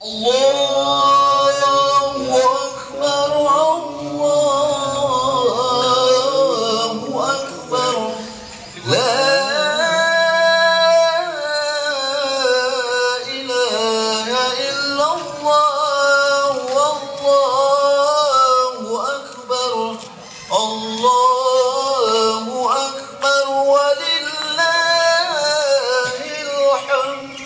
Allahu Akbar, Allahu Akbar, la ilaha illallah, Allahu Akbar, Allahu Akbar, walillahil hamd.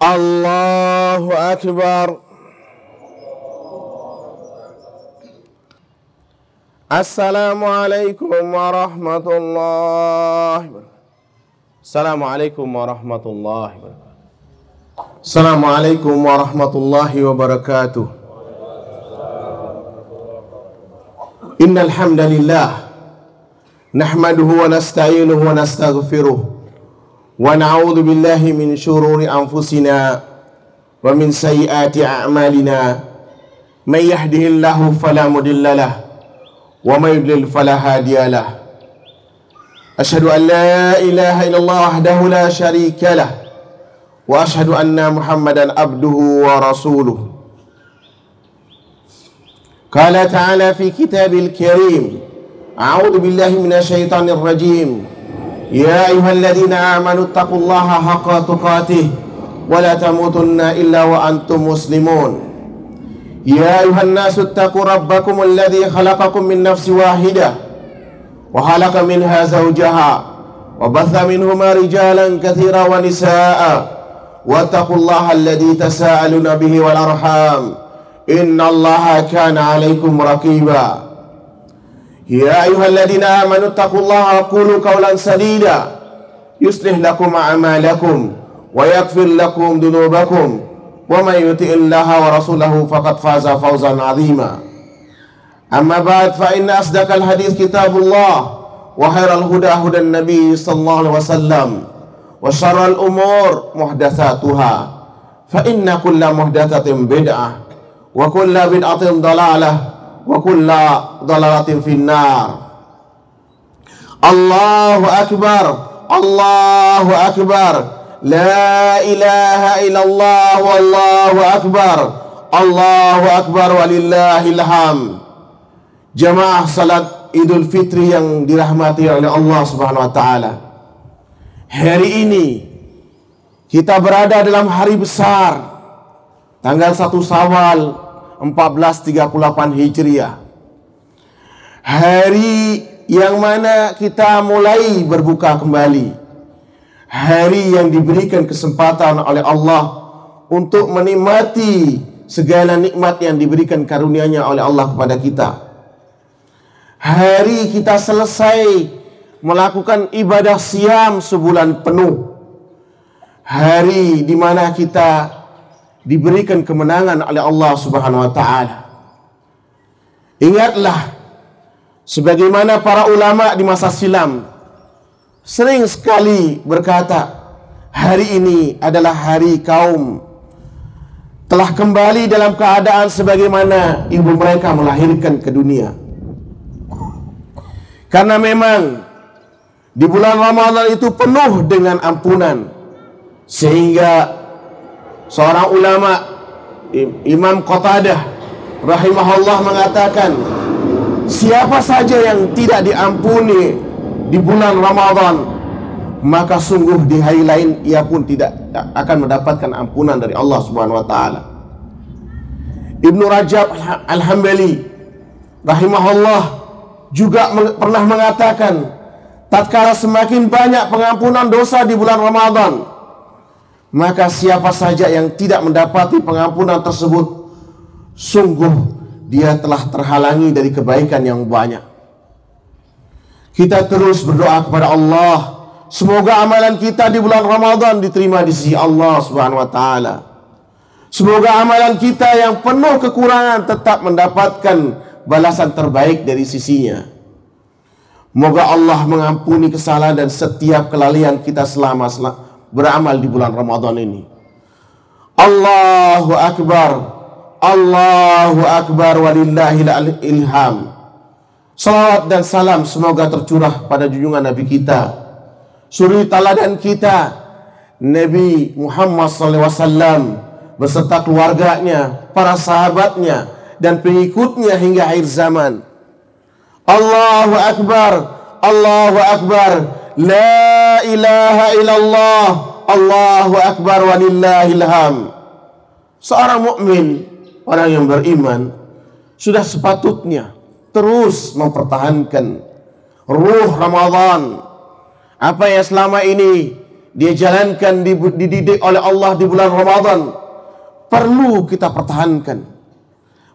Allahu Akbar. Assalamualaikum warahmatullahi wabarakatuh. Assalamualaikum warahmatullahi wabarakatuh. Assalamualaikum warahmatullahi wabarakatuh. Innal hamdalillah nahmaduhu wa nasta'inuhu wa nastaghfiruh. Wa na'udzu billahi min syururi anfusina wa min sayyiati a'malina. May yahdihillahu fala mudilla lahu wa may yudlil fala hadiya lahu. Asyhadu an la ilaha illallah wahdahu la syarika lahu wa asyhadu anna Muhammadan abduhu wa rasuluh. Qala ta'ala fi kitabil karim, a'udzu billahi minasyaitonir rajim. Ya ayyuhalladzina amanu taqullaha haqqa tuqatih wa la tamutunna illa wa antum muslimun. Ya ayyuhan nasu taqu rabbakum alladzi khalaqakum min nafsin wahidah wa khalaqa minha zawjaha wa batha minhuma rijalan katsiran wa nisaa'a wattaqullaha alladzi tasaaluna bihi wal arham innallaha kana 'alaikum raqiba. Ya ayyuhalladzina amanu taqullaha qulu qawlan sadida yuslih lakum a'malakum wa yaghfir lakum dhunubakum wa may yuti'illaha wa rasulahu faqad faza fawzan 'azima. Amma ba'd, fa inna asdaqal hadits kitabullah wa khairal huda hudan nabiy sallallahu alaihi wasallam wa syarrul umur muhdatsatuha fa inna kulla muhdatsatin bid'ah wa kulla bid'atin dhalalah wa kulla dhalalatin finnar. Allahu Akbar, Allahu Akbar, la ilaha illallah, wallahu akbar, Allahu Akbar, walillahil hamd. Jamaah salat Idul Fitri yang dirahmati oleh Allah Subhanahu wa taala. Hari ini kita berada dalam hari besar, tanggal 1 Syawal 1438 Hijriah. Hari yang mana kita mulai berbuka kembali. Hari yang diberikan kesempatan oleh Allah untuk menikmati segala nikmat yang diberikan karunia-Nya oleh Allah kepada kita. Hari kita selesai melakukan ibadah siam sebulan penuh. Hari di mana kita diberikan kemenangan oleh Allah Subhanahu wa taala. Ingatlah sebagaimana para ulama di masa silam sering sekali berkata, hari ini adalah hari kaum telah kembali dalam keadaan sebagaimana ibu mereka melahirkan ke dunia. Karena memang di bulan Ramadan itu penuh dengan ampunan, sehingga seorang ulama, Imam Qatadah rahimahullah, mengatakan, siapa saja yang tidak diampuni di bulan Ramadan, maka sungguh di hari lain ia pun tidak akan mendapatkan ampunan dari Allah Subhanahu wa taala. Ibnu Rajab Al-Hambali rahimahullah juga pernah mengatakan, tatkala semakin banyak pengampunan dosa di bulan Ramadan, maka siapa saja yang tidak mendapati pengampunan tersebut, sungguh dia telah terhalangi dari kebaikan yang banyak. Kita terus berdoa kepada Allah, semoga amalan kita di bulan Ramadan diterima di sisi Allah Subhanahu wa taala. Semoga amalan kita yang penuh kekurangan tetap mendapatkan balasan terbaik dari sisinya. Moga Allah mengampuni kesalahan dan setiap kelalaian kita selama beramal di bulan Ramadan ini. Allahu Akbar, Allahu Akbar, walillahil ilham. Salawat dan salam semoga tercurah pada junjungan Nabi kita, suri teladan kita, Nabi Muhammad SAW beserta keluarganya, para sahabatnya, dan pengikutnya hingga akhir zaman. Allahu Akbar, Allahu Akbar, la ilaha illallah, Allahu Akbar walillahil hamd. Seorang mukmin, orang yang beriman, sudah sepatutnya terus mempertahankan ruh Ramadan. Apa yang selama ini dia jalankan, dididik oleh Allah di bulan Ramadan, perlu kita pertahankan.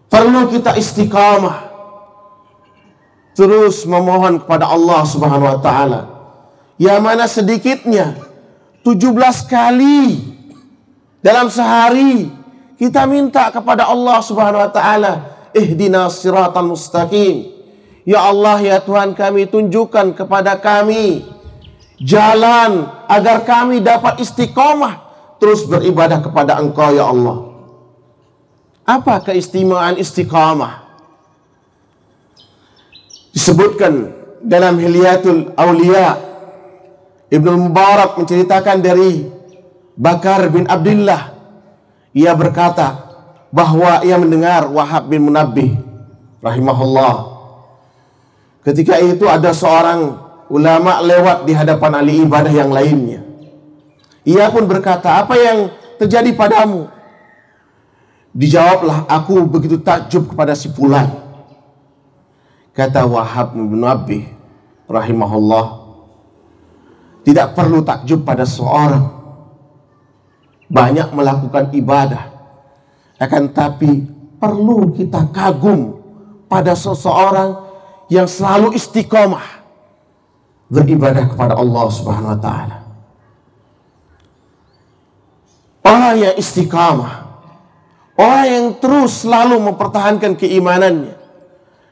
Perlu kita istiqamah. Terus memohon kepada Allah Subhanahu wa taala. Yang mana sedikitnya 17 kali dalam sehari kita minta kepada Allah Subhanahu wa taala, ihdinas siratal mustaqim. Ya Allah, ya Tuhan kami, tunjukkan kepada kami jalan agar kami dapat istiqamah terus beribadah kepada Engkau ya Allah. Apa keistimewaan istiqamah? Disebutkan dalam Hilyatul Auliya, Ibnu Mubarak menceritakan dari Bakar bin Abdullah. Ia berkata bahwa ia mendengar Wahab bin Munabbih rahimahullah. Ketika itu ada seorang ulama lewat di hadapan ahli ibadah yang lainnya. Ia pun berkata, apa yang terjadi padamu? Dijawablah, aku begitu takjub kepada si fulan. Kata Wahab bin Munabbih rahimahullah, tidak perlu takjub pada seorang banyak melakukan ibadah, akan tapi perlu kita kagum pada seseorang yang selalu istiqomah beribadah kepada Allah Subhanahu wa taala. Orang yang istiqamah, orang yang terus selalu mempertahankan keimanannya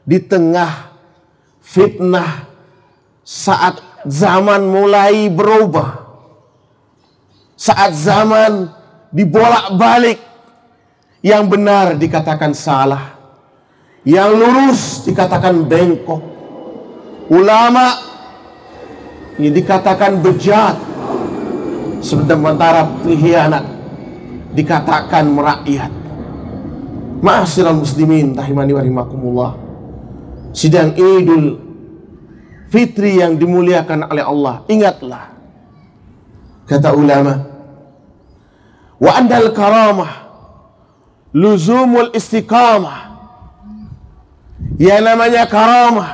di tengah fitnah saat zaman mulai berubah, saat zaman dibolak-balik, yang benar dikatakan salah, yang lurus dikatakan bengkok, ulama ini dikatakan bejat, sementara pengkhianat dikatakan merakyat. Ma'asyiral muslimin rahimani wa rahimakumullah, sidang Idul Fitri yang dimuliakan oleh Allah, ingatlah kata ulama, wa andal karamah luzumul istiqamah. Yang namanya karamah,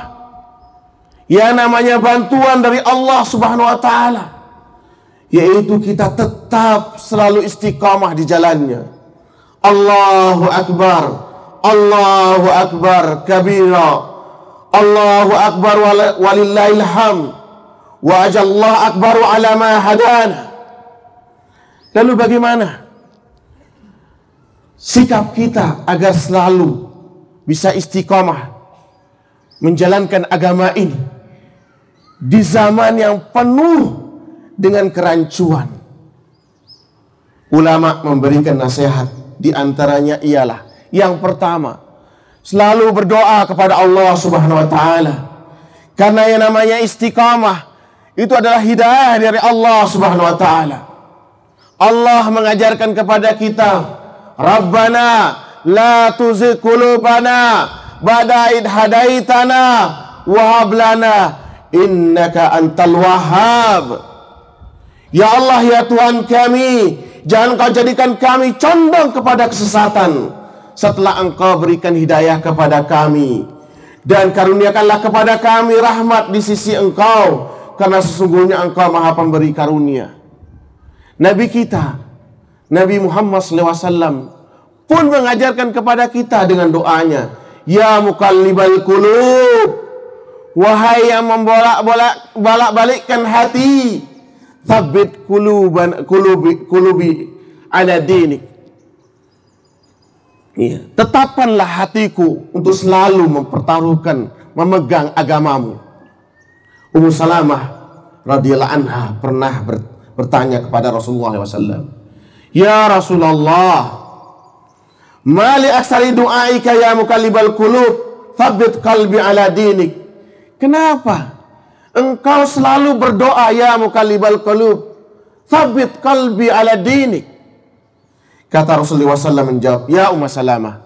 yang namanya bantuan dari Allah Subhanahu wa taala, yaitu kita tetap selalu istiqamah di jalannya. Allahu Akbar, Allahu Akbar kabira, Allahu Akbar walillahil hamd, wa ajallahu akbaru ala ma hadana. Lalu bagaimana sikap kita agar selalu bisa istiqamah menjalankan agama ini di zaman yang penuh dengan kerancuan? Ulama memberikan nasihat, di antaranya ialah yang pertama, selalu berdoa kepada Allah Subhanahu wa taala. Karena yang namanya istiqamah itu adalah hidayah dari Allah Subhanahu wa taala. Allah mengajarkan kepada kita, Rabbana la tuzigh qulubana ba'da idh hadaitana wa hab lana innaka antal wahhab. Ya Allah, ya Tuhan kami, jangan Kau jadikan kami condong kepada kesesatan setelah Engkau berikan hidayah kepada kami, dan karuniakanlah kepada kami rahmat di sisi Engkau, karena sesungguhnya Engkau Maha Pemberi karunia. Nabi kita, Nabi Muhammad SAW pun mengajarkan kepada kita dengan doanya, ya muqallibal qulub, wahai yang membolak-balikkan hati, tsabbit qulubi ala dinik. Ya, tetapkanlah hatiku untuk selalu mempertaruhkan, memegang agamamu. Ummu Salamah radhiyallahu anha pernah bertanya kepada Rasulullah SAW, ya Rasulullah, mali aksari du'aika ya muqallibal qulub, tsabbit qalbi ala dinik. Kenapa engkau selalu berdoa ya muqallibal qulub, Thabbit qalbi ala dinik. Kata Rasulullah SAW menjawab, ya Ummu Salamah,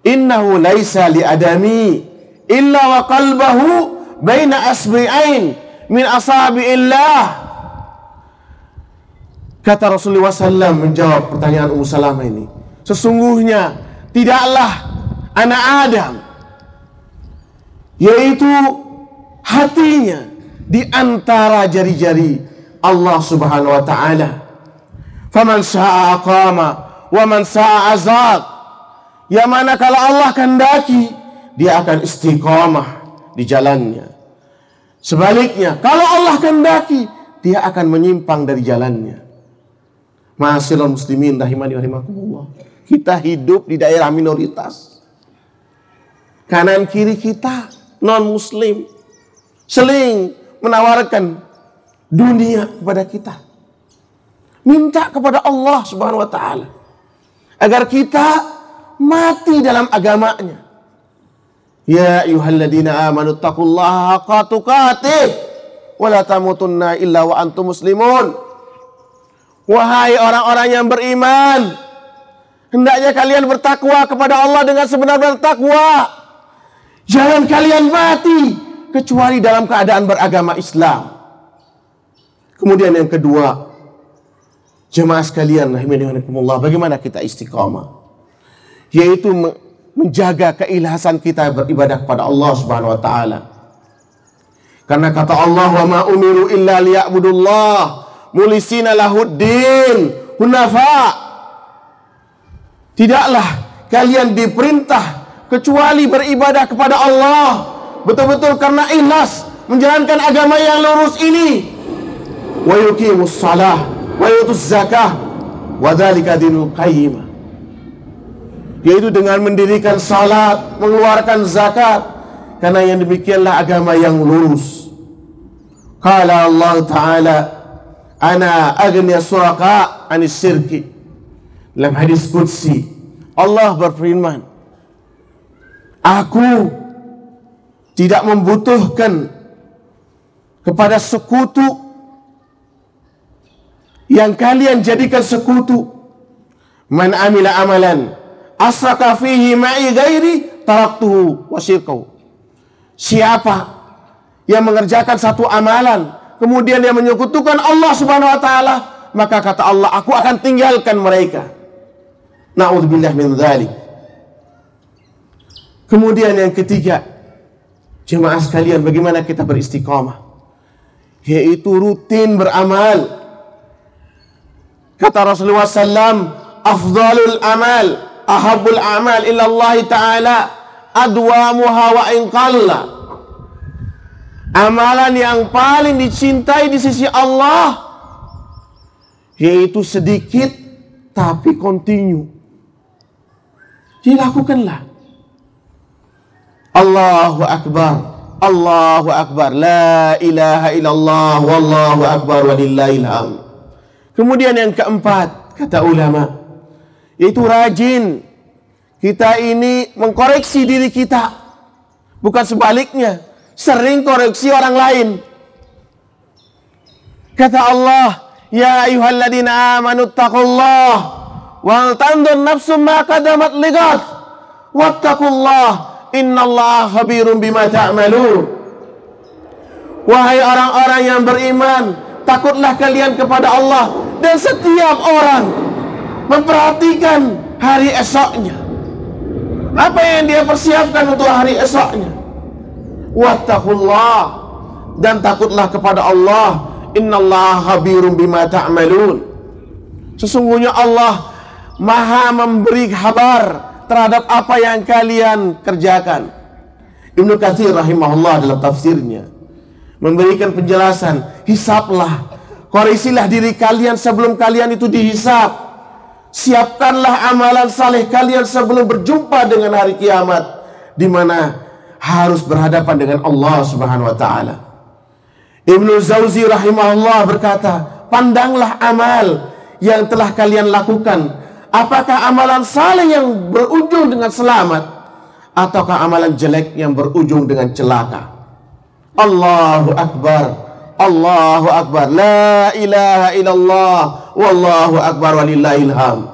innahu laisa li adami illa wa qalbahu baina asbi'ain min asabi'illah. Kata Rasulullah SAW menjawab pertanyaan Ummu Salamah ini, sesungguhnya tidaklah anak Adam, yaitu hatinya di antara jari-jari Allah Subhanahu wa ta'ala. Faman syaa aqama wa man syaa azab. Yang mana kalau Allah kehendaki, dia akan istiqamah di jalannya. Sebaliknya, kalau Allah kehendaki, dia akan menyimpang dari jalannya. Ma'asyiral muslimin rahimani wa rahimakumullah. Kita hidup di daerah minoritas. Kanan kiri kita non muslim, seling menawarkan dunia kepada kita. Minta kepada Allah Subhanahu wa ta'ala agar kita mati dalam agamanya. Ya ayyuhalladzina amanu taqullaha haqqa tuqatih wa la tamutunna illa wa antum muslimun. Wahai orang-orang yang beriman, hendaknya kalian bertakwa kepada Allah dengan sebenar-benar takwa. Jangan kalian mati kecuali dalam keadaan beragama Islam. Kemudian yang kedua, jemaah sekalian rahimakumullah, bagaimana kita istiqamah? Yaitu menjaga keikhlasan kita beribadah kepada Allah Subhanahu wa taala. Karena kata Allah, wa ma umiru illa liya'budullah mulisina lahuddin hunafa. Tidaklah kalian diperintah kecuali beribadah kepada Allah betul-betul karena ikhlas menjalankan agama yang lurus ini. Wa yuqimus shalah wa yutuz zakah wa dzalika dinul qayyimah. Yaitu dengan mendirikan salat, mengeluarkan zakat, karena yang demikianlah agama yang lurus. Qala Allah Ta'ala, ana aghniya suraka anis syirki. Dalam hadis qudsi, Allah berfirman, aku tidak membutuhkan kepada sekutu yang kalian jadikan sekutu. Man amila amalan asraka fihi ma'i ghairi taraktuhu wa syirkahu. Siapa yang mengerjakan satu amalan kemudian dia menyekutukan Allah Subhanahu wa taala, maka kata Allah, aku akan tinggalkan mereka. Na'udzubillah min dzalik. Kemudian yang ketiga, jemaah sekalian, bagaimana kita beristiqamah? Yaitu rutin beramal. Kata Rasulullah SAW, afdalul amal, ahabbul amal ila Allah Ta'ala, adwamuha wa in qalla. Amalan yang paling dicintai di sisi Allah, yaitu sedikit tapi kontinu. Dilakukanlah. Allahu Akbar, Allahu Akbar, la ilaha illallah, wallahu akbar, walillahil hamd. Kemudian yang keempat, kata ulama, yaitu rajin kita ini mengkoreksi diri kita, bukan sebaliknya, sering koreksi orang lain. Kata Allah, ya ayyuhalladzina amanu taqullah wal tanzur nafsum ma qaddamat lighad wattaqullah innallaha khabirum bima ta'malun. Wahai orang-orang yang beriman, takutlah kalian kepada Allah, dan setiap orang memperhatikan hari esoknya. Apa yang dia persiapkan untuk hari esoknya. Wattaqullah, dan takutlah kepada Allah. Innallaha khabirum bima ta'malun. Sesungguhnya Allah Maha memberi kabar terhadap apa yang kalian kerjakan. Ibnu Katsir rahimahullah dalam tafsirnya memberikan penjelasan, hisablah, koreksilah diri kalian sebelum kalian itu dihisab. Siapkanlah amalan saleh kalian sebelum berjumpa dengan hari kiamat, di mana harus berhadapan dengan Allah Subhanahu wa taala. Ibnu Jauzi rahimahullah berkata, pandanglah amal yang telah kalian lakukan, apakah amalan saleh yang berujung dengan selamat, ataukah amalan jelek yang berujung dengan celaka. Allahu Akbar, Allahu Akbar. La ilaha illallah. Wallahu Akbar walillahil hamd.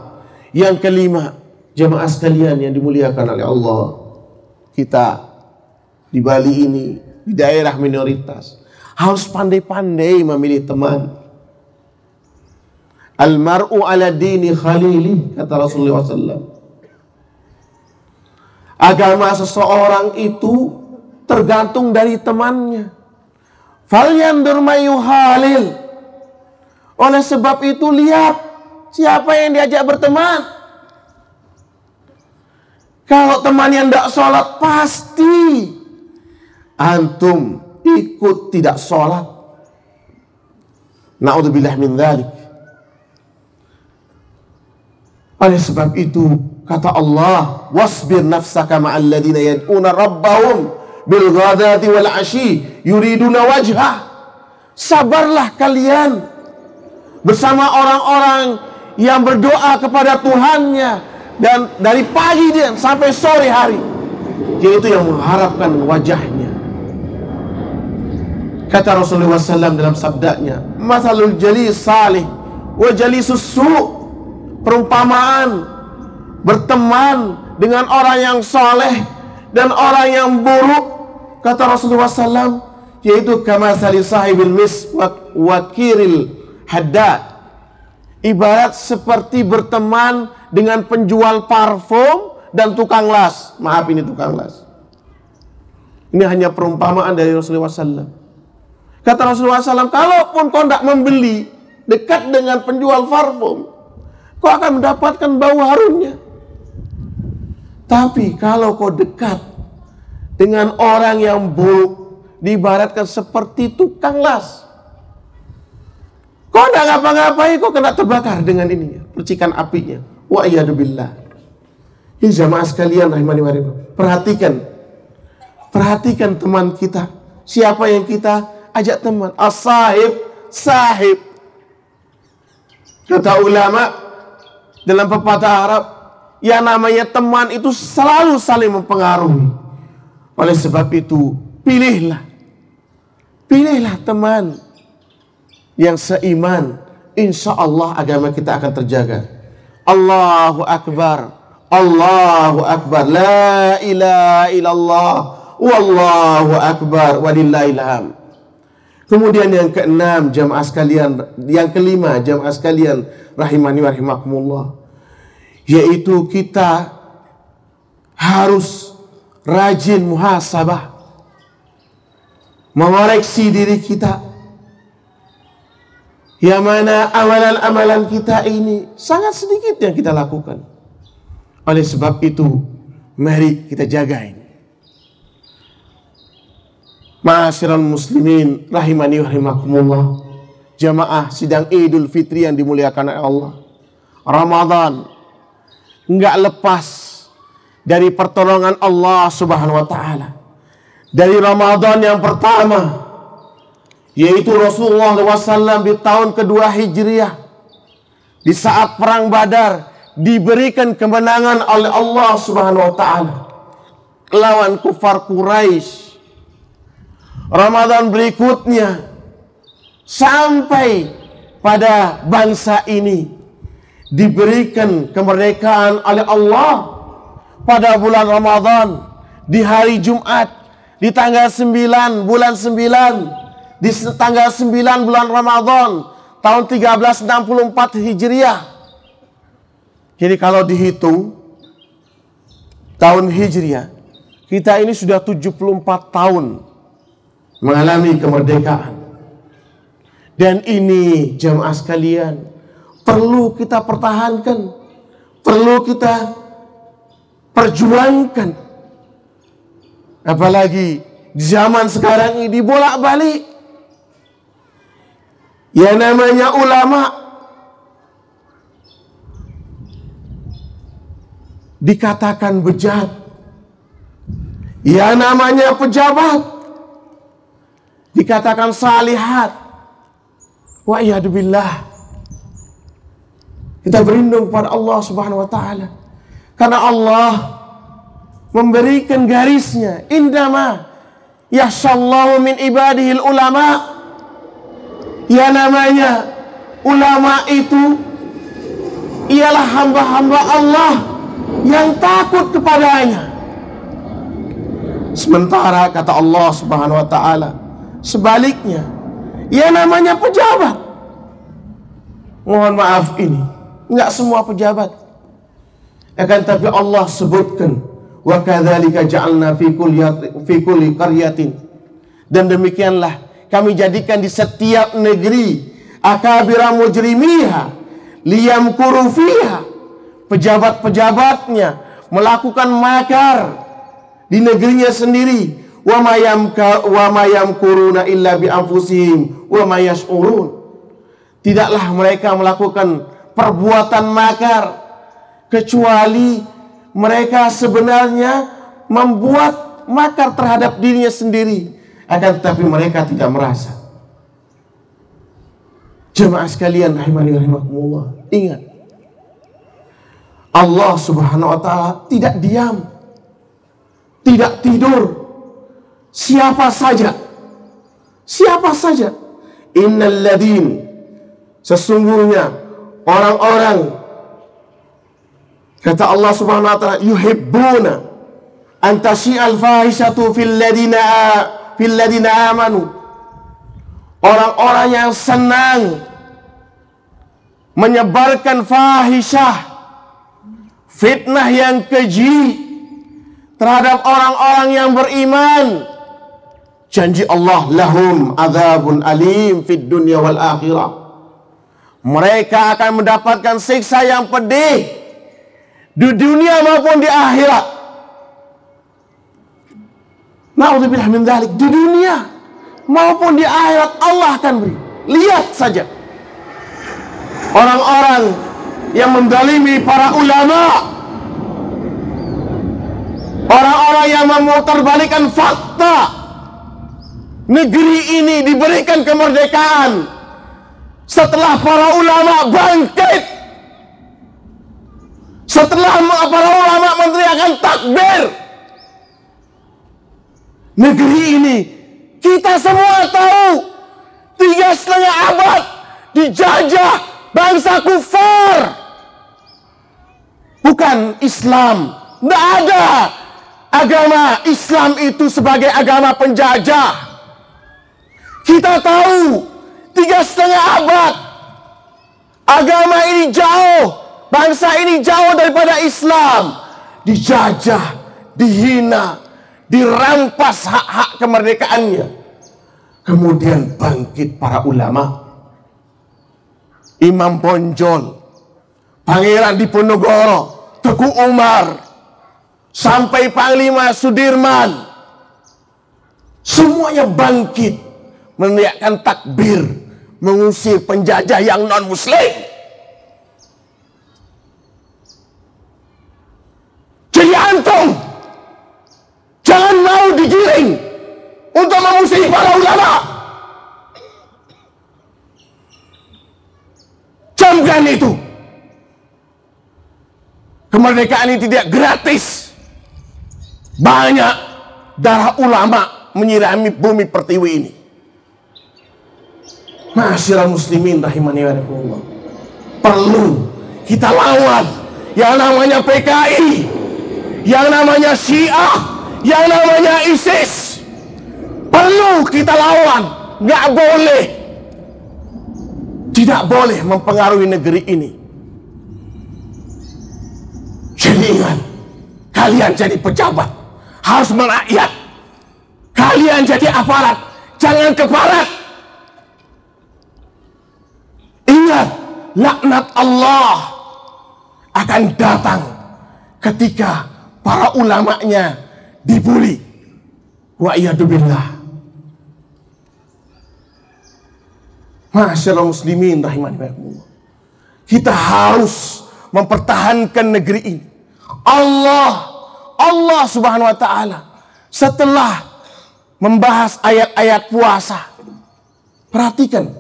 Yang kelima, jemaah sekalian yang dimuliakan oleh Allah, kita di Bali ini, di daerah minoritas, harus pandai-pandai memilih teman. Al-mar'u ala dini khalili, kata Rasulullah SAW. Agama seseorang itu tergantung dari temannya. Falyandur mayuhalil. Oleh sebab itu lihat siapa yang diajak berteman. Kalau teman yang tidak sholat, pasti antum ikut tidak sholat. Na'udzubillah min dzalik. Oleh sebab itu kata Allah, wasbir nafsaka ma'al ladzina yad'una rabbahum bil ghadati wal 'ashi yuriduna wajhah. Sabarlah kalian bersama orang-orang yang berdoa kepada Tuhannya dan dari pagi dia sampai sore hari, yaitu yang mengharapkan wajahnya. Kata Rasulullah SAW dalam sabdanya, masalul jalis salih wa jalisus su', perumpamaan berteman dengan orang yang soleh dan orang yang buruk, kata Rasulullah SAW, yaitu kama sali sahibil miswak wakiril haddad, ibarat seperti berteman dengan penjual parfum dan tukang las. Maaf, ini tukang las. Ini hanya perumpamaan dari Rasulullah SAW. Kata Rasulullah SAW, kalaupun kau tidak membeli dekat dengan penjual parfum, kau akan mendapatkan bau harumnya. Tapi kalau kau dekat dengan orang yang buruk, diibaratkan seperti tukang las. Kau tidak ngapa-ngapain, kau kena terbakar dengan ininya, percikan apinya. Wa iyadu billah. Ini jamaah sekalian rahimani wa rahimah. Perhatikan teman kita. Siapa yang kita ajak teman? As-sahib, sahib. Kata ulama dalam pepatah Arab, yang namanya teman itu selalu saling mempengaruhi. Oleh sebab itu, pilihlah teman yang seiman. Insya Allah agama kita akan terjaga. Allahu Akbar, Allahu Akbar, la ilaha illallah, wallahu Akbar, walillahil hamd. Kemudian yang keenam, jamaah sekalian, yang kelima, jamaah sekalian rahimani wa rahimakumullah, yaitu kita harus rajin muhasabah, mengoreksi diri kita. Yang mana amalan-amalan kita ini sangat sedikit yang kita lakukan. Oleh sebab itu, mari kita jaga ini. Ma'asyiral muslimin rahimani wa rahimakumullah, jamaah sidang Idul Fitri yang dimuliakan oleh Allah. Ramadan enggak lepas dari pertolongan Allah Subhanahu wa taala. Dari Ramadan yang pertama, yaitu Rasulullah SAW di tahun kedua Hijriah, di saat perang Badar, diberikan kemenangan oleh Allah Subhanahu wa taala lawan kufar Quraisy. Ramadan berikutnya sampai pada bangsa ini diberikan kemerdekaan oleh Allah pada bulan Ramadan, di hari Jumat, di tanggal 9 bulan 9, di tanggal 9 bulan Ramadan tahun 1364 Hijriah. Jadi kalau dihitung tahun Hijriah, kita ini sudah 74 tahun mengalami kemerdekaan. Dan ini jamaah sekalian perlu kita pertahankan, perlu kita perjuangkan. Apalagi di zaman sekarang ini bolak-balik, yang namanya ulama dikatakan bejat, yang namanya pejabat dikatakan salihat. Wa iyadu billah. Kita berlindung kepada Allah Subhanahu wa taala, karena Allah memberikan garisnya, indama yahsyallahu min ibadihil ulama. Ya namanya ulama itu ialah hamba-hamba Allah yang takut kepadanya. Sementara kata Allah Subhanahu wa taala, sebaliknya, ya namanya pejabat. Mohon maaf, ini enggak semua pejabat. Akan tapi Allah sebutkan, wa kadzalika ja'alna fi kulli qaryatin, dan demikianlah kami jadikan di setiap negeri akabira mujrimiha liyamkuru fiha, pejabat-pejabatnya melakukan makar di negerinya sendiri. Wa ma yamkuruna illa bi anfusihim wa ma yash'urun. Tidaklah mereka melakukan perbuatan makar kecuali mereka sebenarnya membuat makar terhadap dirinya sendiri, akan tetapi mereka tidak merasa. Jemaah sekalian rahimani rahimakumullah, ingat, Allah Subhanahu wa taala tidak diam, tidak tidur. Siapa saja, innal ladin, sesungguhnya orang-orang, kata Allah Subhanahu wa taala, yuhibbuna an tasyi'al fahishatu fil ladina amanu, orang-orang yang senang menyebarkan fahisyah, fitnah yang keji terhadap orang-orang yang beriman. Janji Allah, lahum adzabun alim fid dunya wal akhirah, mereka akan mendapatkan siksa yang pedih di dunia maupun di akhirat. Na'udzubillah min dzalik, di dunia maupun di akhirat Allah akan beri. Lihat saja orang-orang yang mendalimi para ulama, orang-orang yang memutarbalikkan fakta. Negeri ini diberikan kemerdekaan setelah para ulama bangkit, setelah para ulama meneriakkan takbir. Negeri ini kita semua tahu 3,5 abad dijajah bangsa kufar. Bukan Islam, tidak ada agama Islam itu sebagai agama penjajah. Kita tahu 3,5 abad agama ini jauh, bangsa ini jauh daripada Islam, dijajah, dihina, dirampas hak-hak kemerdekaannya. Kemudian bangkit para ulama, Imam Bonjol, Pangeran Diponegoro, Teku Umar, sampai Panglima Sudirman, semuanya bangkit meneriakkan takbir, mengusir penjajah yang non-muslim. Jadi antum jangan mau digiring untuk mengusir para ulama. Camkan itu. Kemerdekaan ini tidak gratis. Banyak darah ulama menyirami bumi pertiwi ini. Ma'asyiral muslimin rahimani wa rahimakumullah, perlu kita lawan yang namanya PKI, yang namanya Syiah, yang namanya ISIS. Perlu kita lawan. Nggak boleh, tidak boleh mempengaruhi negeri ini. Jadi ingat, kalian jadi pejabat harus merakyat. Kalian jadi aparat, jangan keparat. Ingat, laknat Allah akan datang ketika para ulamanya dibuli. Wa iyyadubillah. Ma'asyiral muslimin rahimakumullah, kita harus mempertahankan negeri ini. Allah Subhanahu wa taala setelah membahas ayat-ayat puasa, perhatikan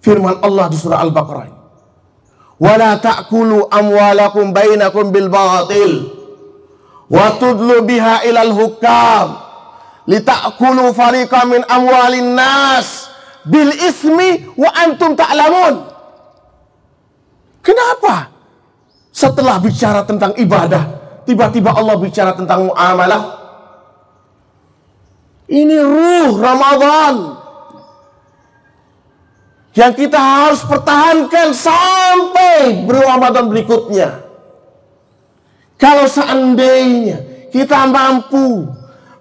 firman Allah di surah Al-Baqarah, wala ta'kulu amwalakum bainakum bil batil wa tudlu biha ilal hukam litakulu fariqan min amwalin nas bil ismi wa antum ta'lamun. Kenapa? Setelah bicara tentang ibadah, tiba-tiba Allah bicara tentang muamalah. Ini ruh Ramadan yang kita harus pertahankan sampai Ramadan berikutnya. Kalau seandainya kita mampu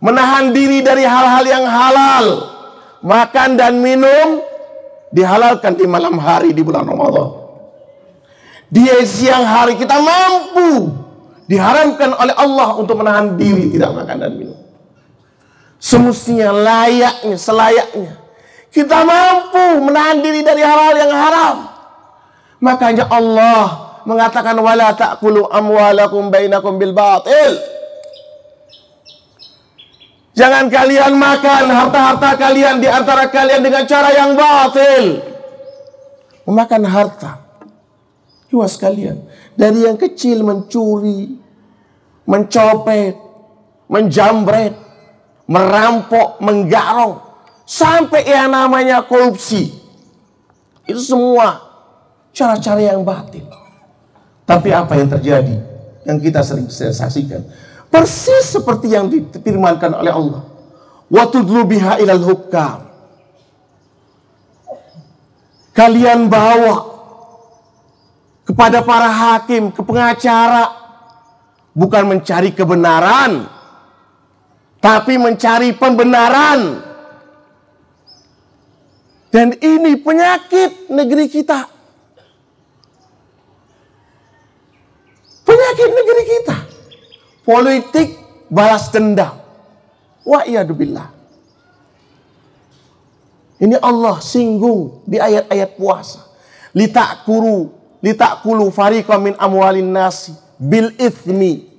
menahan diri dari hal-hal yang halal, makan dan minum dihalalkan di malam hari di bulan Ramadan. Di siang hari kita mampu diharamkan oleh Allah untuk menahan diri tidak makan dan minum. Semestinya selayaknya kita mampu menahan diri dari hal-hal yang haram. Makanya Allah mengatakan wala ta'kulu amwalakum bainakum bil batil. Jangan kalian makan harta-harta kalian di antara kalian dengan cara yang batil. Memakan harta. Iwas kalian. Dari yang kecil mencuri, mencopet, menjamret, merampok, menggarong, sampai yang namanya korupsi. Itu semua cara-cara yang batil. Tapi apa yang terjadi? Yang kita sering saksikan. Persis seperti yang difirmankan oleh Allah. Wa tudlu biha ilal hukam. Kalian bawa kepada para hakim, ke pengacara, bukan mencari kebenaran, tapi mencari pembenaran. Dan ini penyakit negeri kita. Penyakit negeri kita. Politik balas dendam. Wa iyadubillah. Ini Allah singgung di ayat-ayat puasa. Litakulu fariqam min amwalin nasi bil ithmi.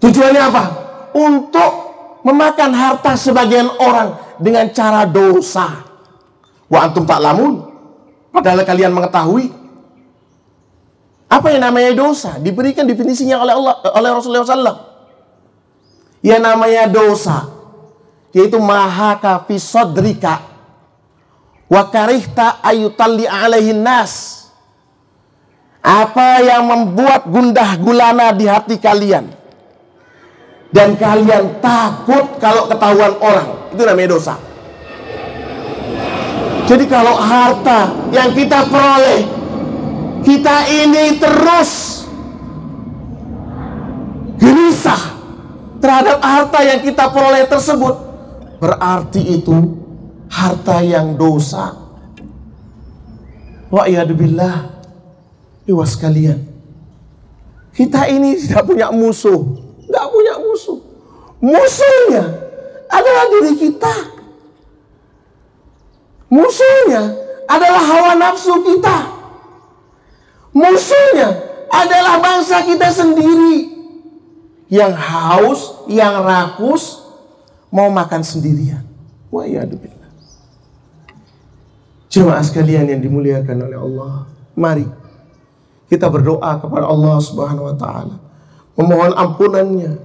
Tujuannya apa? Untuk memakan harta sebagian orang dengan cara dosa. Wa antum ta'lamun. Padahal kalian mengetahui. Apa yang namanya dosa? Diberikan definisinya oleh Rasulullah SAW. Yang namanya dosa, yaitu mahaka fi sadrika wa karihta ayutalli alaihin nas. Apa yang membuat gundah gulana di hati kalian dan kalian takut kalau ketahuan orang, itu namanya dosa. Jadi kalau harta yang kita peroleh, kita ini terus gelisah terhadap harta yang kita peroleh tersebut, berarti itu harta yang dosa. Wa iyadubillah. Iwas kalian, kita ini tidak punya musuh. Tidak punya musuh. Musuhnya adalah diri kita. Musuhnya adalah hawa nafsu kita. Musuhnya adalah bangsa kita sendiri, yang haus, yang rakus, mau makan sendirian. Wa iyadubillah. Jemaah sekalian yang dimuliakan oleh Allah, mari kita berdoa kepada Allah Subhanahu wa taala, memohon ampunannya,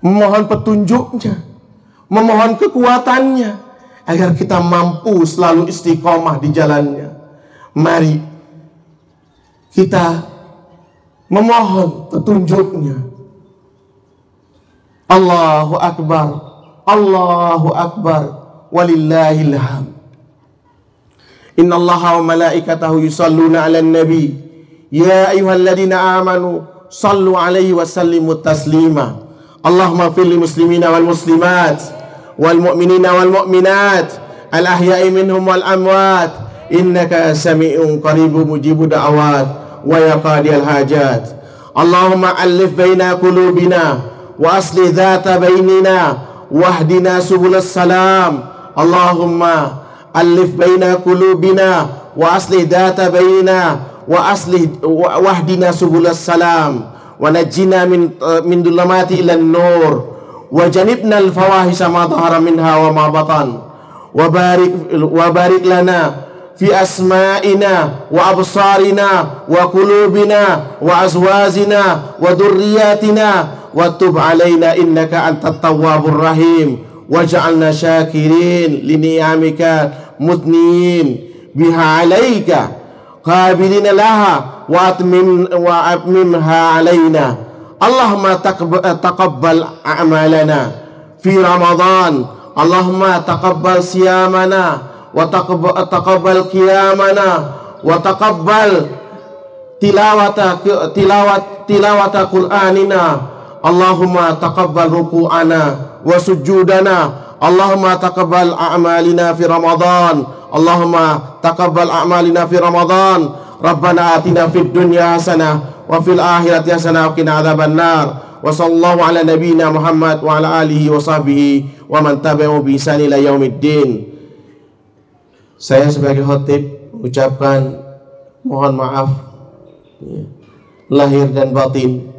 memohon petunjuknya, memohon kekuatannya agar kita mampu selalu istiqomah di jalannya. Mari kita memohon petunjuknya. Allahu akbar, Allahu akbar, walillahil hamd. Inna Allaha wa malaikatahu yusalluna 'alan nabi. Ya ayyuhalladzina amanu sallu 'alaihi wa sallimu taslima. Allahumma fil lil muslimina wal muslimat wal mu'minina wal mu'minat al ahya'i minhum wal amwat innaka sami'un qaribun mujibud da'awat wa ya qadiyal hajat. Allahumma alif baina qulubina wa aslih dhata bainina wahdina subulas salam. Allahumma alif baina qulubina wa aslih data bainina wa aslih wahdina subulas salam wa najjina min dulamati ilan nur wa janibna al fawahisha ma dhahara minha wa ma batan wa barik lana fi asma'ina wa absarina wa qulubina wa azwajina wa dhurriyyatina wa tub alaina innaka antat tawwabur rahim waj'alna syakirin li ni'amika mutniin biha 'alaika qabilina laha wa atmimha 'alaina. Allahumma taqabbal a'malana fi Ramadan. Allahumma taqabbal siyamana wa taqabbal qiyamana wa taqabbal tilawata Qur'anina. Allahumma taqabbal ruku'ana wa sujudana. Allahumma taqabbal a'malina fi Ramadan. Allahumma taqabbal a'malina fi Ramadan. Rabbana atina fid dunya hasanah wa fil akhirati hasanah wa qina adzabannar. Wa sallallahu ala nabiyyina Muhammad wa ala alihi wa sahbihi wa man tabi'ahu bi ihsan ila yaumiddin. Saya sebagai khatib ucapkan mohon maaf lahir dan batin.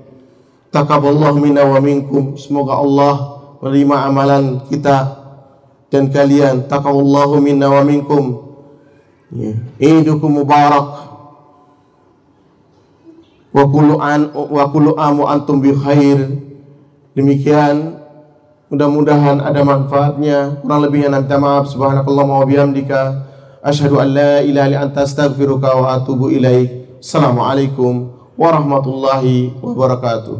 Taqabbalallahu minna wa minkum. Semoga Allah menerima amalan kita dan kalian. Taqabbalallahu minna wa minkum. Idukum mubarak. Wa kullu amu antum bi khair. Demikian, mudah-mudahan ada manfaatnya. Kurang lebihnya minta maaf. Subhanakallahumma wa bihamdika asyhadu an la ilaha illa anta astaghfiruka wa atubu ilaik. Assalamualaikum warahmatullahi wabarakatuh.